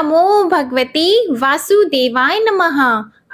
नमो भगवते वासुदेवाय नमः।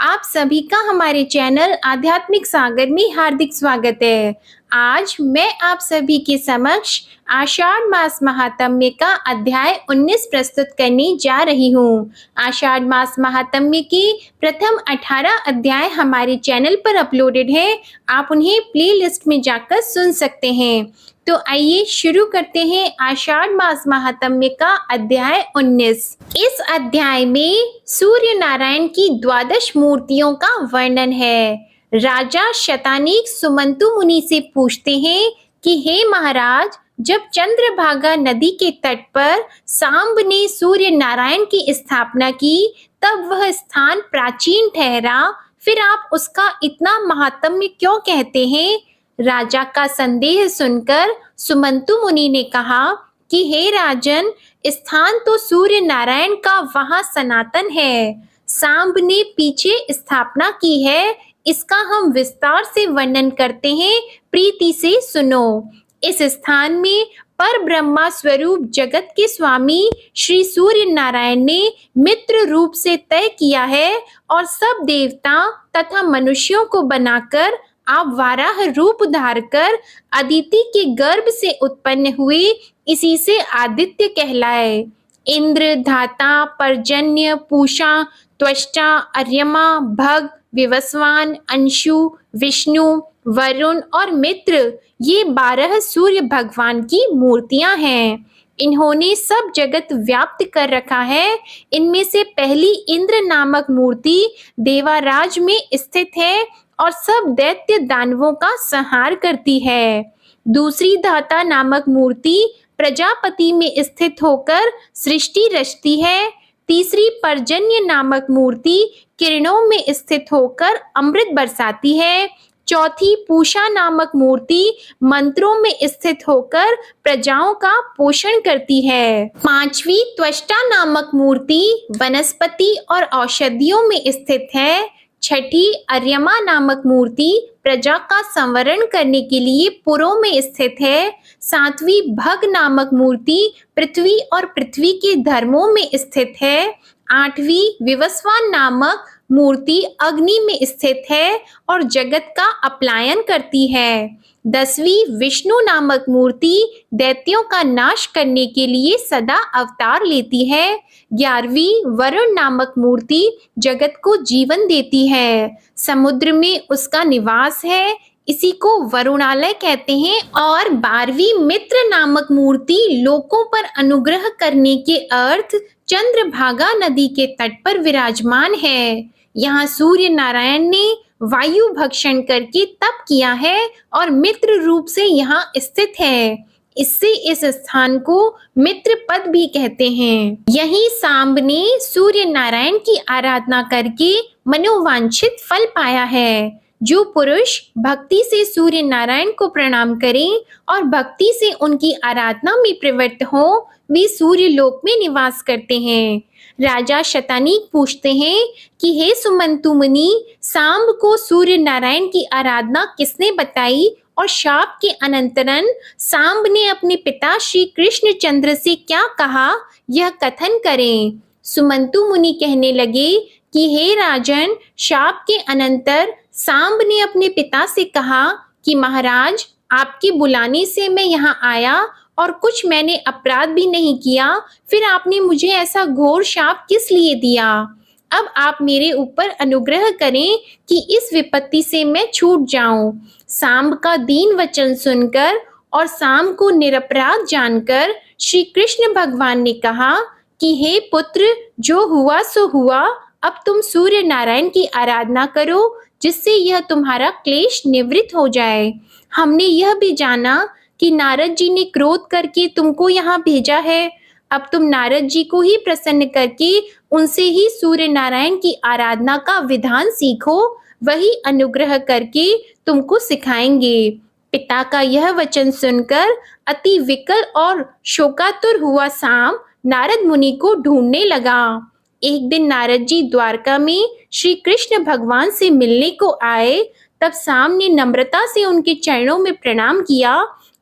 आप सभी का हमारे चैनल आध्यात्मिक सागर में हार्दिक स्वागत है। आज मैं आप सभी के समक्ष आषाढ़ मास महात्म्य का अध्याय 19 प्रस्तुत करने जा रही हूँ। आषाढ़ मास महात्म्य के प्रथम 18 अध्याय हमारे चैनल पर अपलोडेड है। आप उन्हें प्लेलिस्ट में जाकर सुन सकते हैं। तो आइए शुरू करते हैं आषाढ़ मास महात्म्य का अध्याय 19। इस अध्याय में सूर्य नारायण की द्वादश मूर्तियों का वर्णन है। राजा शतानीक सुमंतु मुनि से पूछते हैं कि हे महाराज, जब चंद्रभागा नदी के तट पर सांब ने सूर्य नारायण की स्थापना की तब वह स्थान प्राचीन ठहरा, फिर आप उसका इतना महात्म्य क्यों कहते हैं? राजा का संदेह सुनकर सुमंतु मुनि ने कहा कि हे राजन, स्थान तो सूर्य नारायण का वहां सनातन है। सांब ने पीछे स्थापना की है, इसका हम विस्तार से वर्णन करते हैं, प्रीति से सुनो। इस स्थान में पर ब्रह्मा स्वरूप जगत के स्वामी श्री सूर्य नारायण ने मित्र रूप से तय किया है और सब देवता तथा मनुष्यों को बनाकर आप वाराह रूप धार कर अदिति के गर्भ से उत्पन्न हुए, इसी से आदित्य कहलाए। इंद्र, धाता, पर्जन्य, पूषा, त्वष्टा, अर्यमा, भग, विवस्वान, अंशु, विष्णु, वरुण और मित्र, ये 12 सूर्य भगवान की मूर्तियां हैं। इन्होंने सब जगत व्याप्त कर रखा है। इनमें से पहली इंद्र नामक मूर्ति देवाराज में स्थित है और सब दैत्य दानवों का संहार करती है। दूसरी धाता नामक मूर्ति प्रजापति में स्थित होकर सृष्टि रचती है। तीसरी पर्जन्य नामक मूर्ति किरणों में स्थित होकर अमृत बरसाती है। चौथी पूषा नामक मूर्ति मंत्रों में स्थित होकर प्रजाओं का पोषण करती है। पांचवी त्वष्टा नामक मूर्ति वनस्पति और औषधियों में स्थित है। छठी अर्यमा नामक मूर्ति प्रजा का संवरण करने के लिए पुरों में स्थित है। सातवीं भग नामक मूर्ति पृथ्वी और पृथ्वी के धर्मों में स्थित है। आठवीं विवस्वान नामक मूर्ति अग्नि में स्थित है और जगत का अपलायन करती है। 10वीं विष्णु नामक मूर्ति दैत्यों का नाश करने के लिए सदा अवतार लेती है। 11वीं वरुण नामक मूर्ति जगत को जीवन देती है। समुद्र में उसका निवास है, इसी को वरुणालय कहते हैं। और 12वीं मित्र नामक मूर्ति लोकों पर अनुग्रह करने के अर्थ चंद्रभागा नदी के तट पर विराजमान है। यहाँ सूर्य नारायण ने वायु भक्षण करके तप किया है और मित्र रूप से यहाँ स्थित है। इससे इस स्थान को मित्र पद भी कहते हैं। यही सांब ने सूर्य नारायण की आराधना करके मनोवांछित फल पाया है। जो पुरुष भक्ति से सूर्य नारायण को प्रणाम करें और भक्ति से उनकी आराधना में प्रवृत्त हो, वे सूर्य लोक में निवास करते हैं। राजा शतानीक पूछते हैं कि हे सुमंतु मुनि, सांब को सूर्य नारायण की आराधना किसने बताई और शाप के अनंतरन सांब ने अपने पिता श्री कृष्ण चंद्र से क्या कहा, यह कथन करें। सुमंतु मुनि कहने लगे कि हे राजन, शाप के अनंतर सांब ने अपने पिता से कहा कि महाराज, आपके बुलाने से मैं यहाँ आया और कुछ मैंने अपराध भी नहीं किया, फिर आपने मुझे ऐसा घोर शाप किस लिए दिया? अब आप मेरे ऊपर अनुग्रह करें कि इस विपत्ति से मैं छूट जाऊं। सांब का दीन वचन सुनकर और सांब को निरपराध जानकर श्री कृष्ण भगवान ने कहा कि हे पुत्र, जो हुआ सो हुआ, अब तुम सूर्य नारायण की आराधना करो, जिससे यह तुम्हारा क्लेश निवृत्त हो जाए। हमने यह भी जाना कि नारद जी ने क्रोध करके तुमको यहाँ भेजा है। अब तुम नारद जी को ही प्रसन्न करके उनसे ही सूर्य नारायण की आराधना का विधान सीखो, वही अनुग्रह करके तुमको सिखाएंगे। पिता का यह वचन सुनकर अति विकल और शोकातुर हुआ सांब नारद मुनि को ढूंढने लगा। एक दिन नारद जी द्वारका में श्री कृष्ण भगवान से मिलने को आए। तब सांब ने नम्रता से उनके चरणों में प्रणाम किया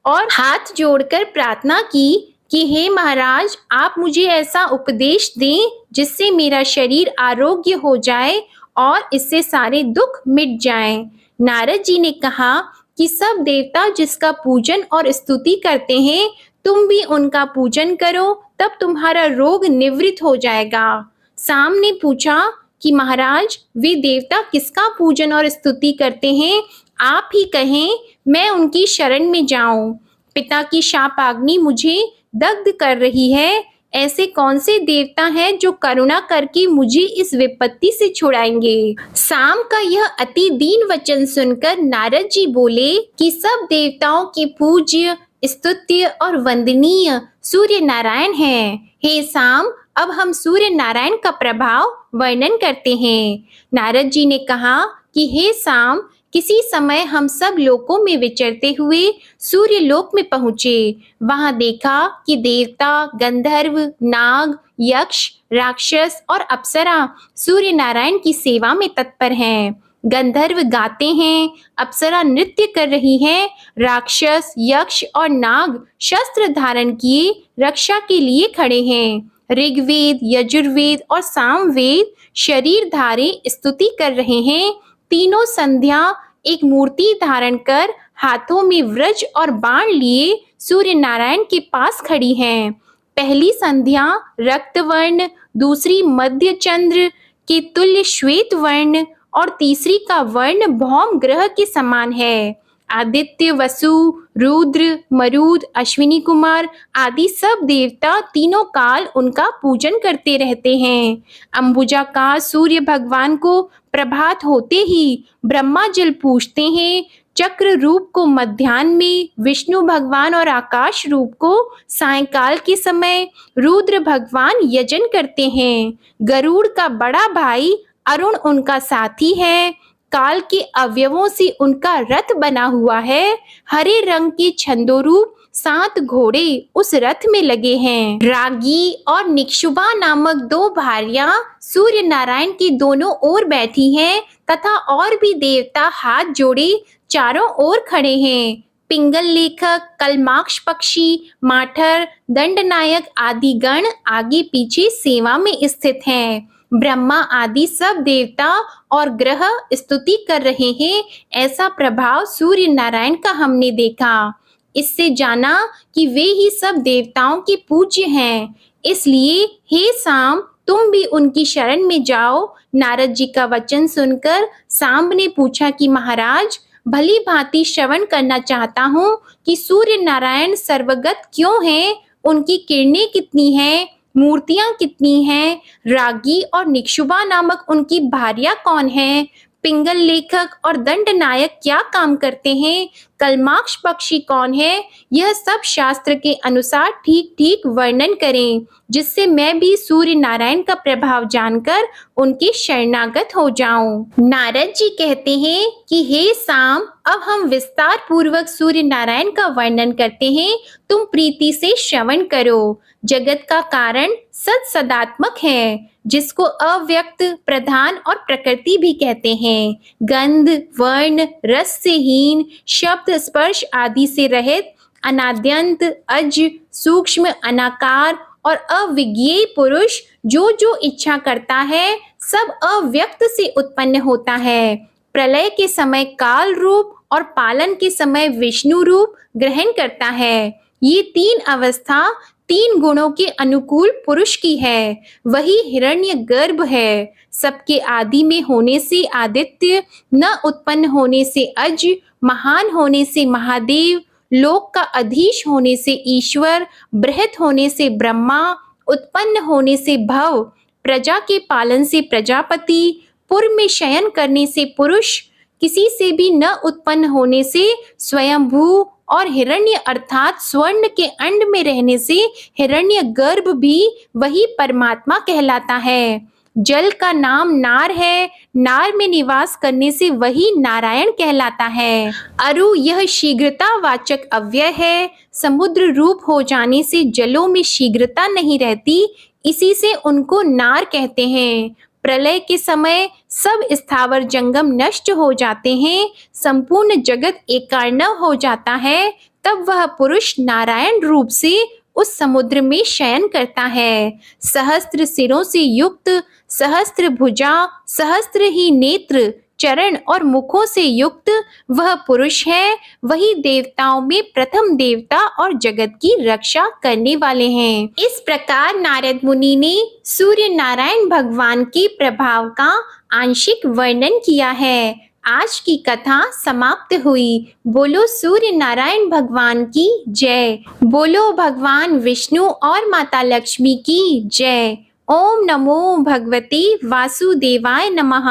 और हाथ जोड़कर प्रार्थना की कि हे महाराज, आप मुझे ऐसा उपदेश दें जिससे मेरा शरीर आरोग्य हो जाए और इससे सारे दुख मिट जाएं। नारद जी ने कहा कि सब देवता जिसका पूजन और स्तुति करते हैं, तुम भी उनका पूजन करो, तब तुम्हारा रोग निवृत्त हो जाएगा। साम ने पूछा कि महाराज, वे देवता किसका पूजन और स्तुति करते हैं? आप ही कहें, मैं उनकी शरण में जाऊं। पिता की शापाग्नि मुझे दग्ध कर रही है। ऐसे कौन से देवता हैं जो करुणा करके मुझे इस विपत्ति से छुड़ाएंगे? साम का यह अति दीन वचन सुनकर नारद जी बोले कि सब देवताओं के पूज्य, स्तुत्य और वंदनीय सूर्य नारायण हैं। हे साम, अब हम सूर्य नारायण का प्रभाव वर्णन करते हैं। नारद जी ने कहा कि हे साम, किसी समय हम सब लोकों में विचरते हुए सूर्य लोक में पहुंचे। वहां देखा कि देवता, गंधर्व, नाग, यक्ष, राक्षस और अप्सरा सूर्य नारायण की सेवा में तत्पर हैं। गंधर्व गाते हैं, अप्सरा नृत्य कर रही हैं, राक्षस, यक्ष और नाग शस्त्र धारण किए रक्षा के लिए खड़े हैं। ऋग्वेद, यजुर्वेद और सामवेद शरीर धारे स्तुति कर रहे हैं। तीनों संध्या एक मूर्ति धारण कर हाथों में वज्र और बाण लिए सूर्य नारायण के पास खड़ी हैं। पहली संध्या रक्तवर्ण, दूसरी मध्य चंद्र के तुल्य श्वेत वर्ण और तीसरी का वर्ण भौम ग्रह के समान है। आदित्य, वसु, रुद्र, मरुद, अश्विनी कुमार आदि सब देवता तीनों काल उनका पूजन करते रहते हैं। अंबुजा का सूर्य भगवान को प्रभात होते ही ब्रह्मा जल पूजते हैं। चक्र रूप को मध्याह्न में, विष्णु भगवान और आकाश रूप को सायंकाल के समय रुद्र भगवान यजन करते हैं। गरुड़ का बड़ा भाई अरुण उनका साथी है। काल के अवयवों से उनका रथ बना हुआ है। हरे रंग के छंदोरूप 7 घोड़े उस रथ में लगे हैं। रागी और निक्षुभा नामक 2 भार्या सूर्य नारायण की दोनों ओर बैठी हैं तथा और भी देवता हाथ जोड़े चारों ओर खड़े हैं। पिंगल लेखक, कलमाक्ष पक्षी, माठर, दंडनायक आदि गण आगे पीछे सेवा में स्थित हैं। ब्रह्मा आदि सब देवता और ग्रह स्तुति कर रहे हैं। ऐसा प्रभाव सूर्य नारायण का हमने देखा। इससे जाना कि वे ही सब देवताओं के पूज्य हैं। इसलिए हे साम, तुम भी उनकी शरण में जाओ। नारद जी का वचन सुनकर सांब ने पूछा कि महाराज, भली भांति श्रवण करना चाहता हूँ कि सूर्य नारायण सर्वगत क्यों हैं, उनकी किरणें कितनी हैं, मूर्तियां कितनी हैं, रागी और निक्षुभा नामक उनकी भार्या कौन है, पिंगल लेखक और दंडनायक क्या काम करते हैं, कलमाक्ष पक्षी कौन है, यह सब शास्त्र के अनुसार ठीक ठीक वर्णन करें, जिससे मैं भी सूर्य नारायण का प्रभाव जानकर उनके शरणागत हो जाऊं। नारद जी कहते हैं कि हे साम, अब हम विस्तार पूर्वक सूर्य नारायण का वर्णन करते हैं, तुम प्रीति से श्रवण करो। जगत का कारण सत सदात्मक है, जिसको अव्यक्त, प्रधान और प्रकृति भी कहते हैं। गंध, वर्ण, रस से हीन, शब्द, स्पर्श आदि से रहित, अनाद्यंत, अज, सूक्ष्म, अनाकार और अविज्ञेय पुरुष जो जो इच्छा करता है, सब अव्यक्त से उत्पन्न होता है। प्रलय के समय काल रूप और पालन के समय विष्णु रूप ग्रहण करता है। ये 3 अवस्था 3 गुणों के अनुकूल पुरुष की है। वही हिरण्य गर्भ है। सबके आदि में होने से आदित्य, न उत्पन्न होने से अज, महान होने से महादेव, लोक का अधीश होने से ईश्वर, बृहत होने से ब्रह्मा, उत्पन्न होने से भव, प्रजा के पालन से प्रजापति, पुर में शयन करने से पुरुष, किसी से भी न उत्पन्न होने से स्वयंभू और हिरण्य अर्थात स्वर्ण के अंड में रहने से हिरण्य गर्भ भी वही परमात्मा कहलाता है। जल का नाम नार है। नार में निवास करने से वही नारायण कहलाता है। अरु यह शीघ्रता वाचक अव्यय है। समुद्र रूप हो जाने से जलों में शीघ्रता नहीं रहती, इसी से उनको नार कहते हैं। प्रलय के समय सब स्थावर जंगम नष्ट हो जाते हैं, संपूर्ण जगत एकार्णव हो जाता है, तब वह पुरुष नारायण रूप से उस समुद्र में शयन करता है। सहस्त्र सिरों से युक्त, सहस्त्र भुजा, सहस्त्र ही नेत्र, चरण और मुखों से युक्त वह पुरुष है, वही देवताओं में प्रथम देवता और जगत की रक्षा करने वाले हैं। इस प्रकार नारद मुनि ने सूर्य नारायण भगवान के प्रभाव का आंशिक वर्णन किया है। आज की कथा समाप्त हुई। बोलो सूर्य नारायण भगवान की जय। बोलो भगवान विष्णु और माता लक्ष्मी की जय। ओम नमो भगवते वासुदेवाय नमः।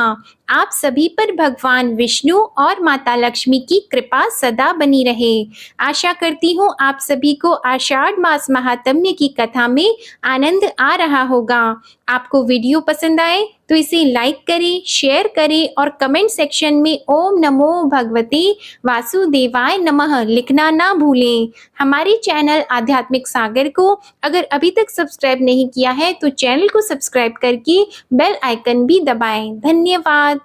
आप सभी पर भगवान विष्णु और माता लक्ष्मी की कृपा सदा बनी रहे। आशा करती हूँ आप सभी को आषाढ़ मास महात्म्य की कथा में आनंद आ रहा होगा। आपको वीडियो पसंद आए तो इसे लाइक करें, शेयर करें और कमेंट सेक्शन में ओम नमो भगवते वासुदेवाय नमः लिखना ना भूलें। हमारे चैनल आध्यात्मिक सागर को अगर अभी तक सब्सक्राइब नहीं किया है तो चैनल को सब्सक्राइब करके बेल आइकन भी दबाएं। धन्यवाद।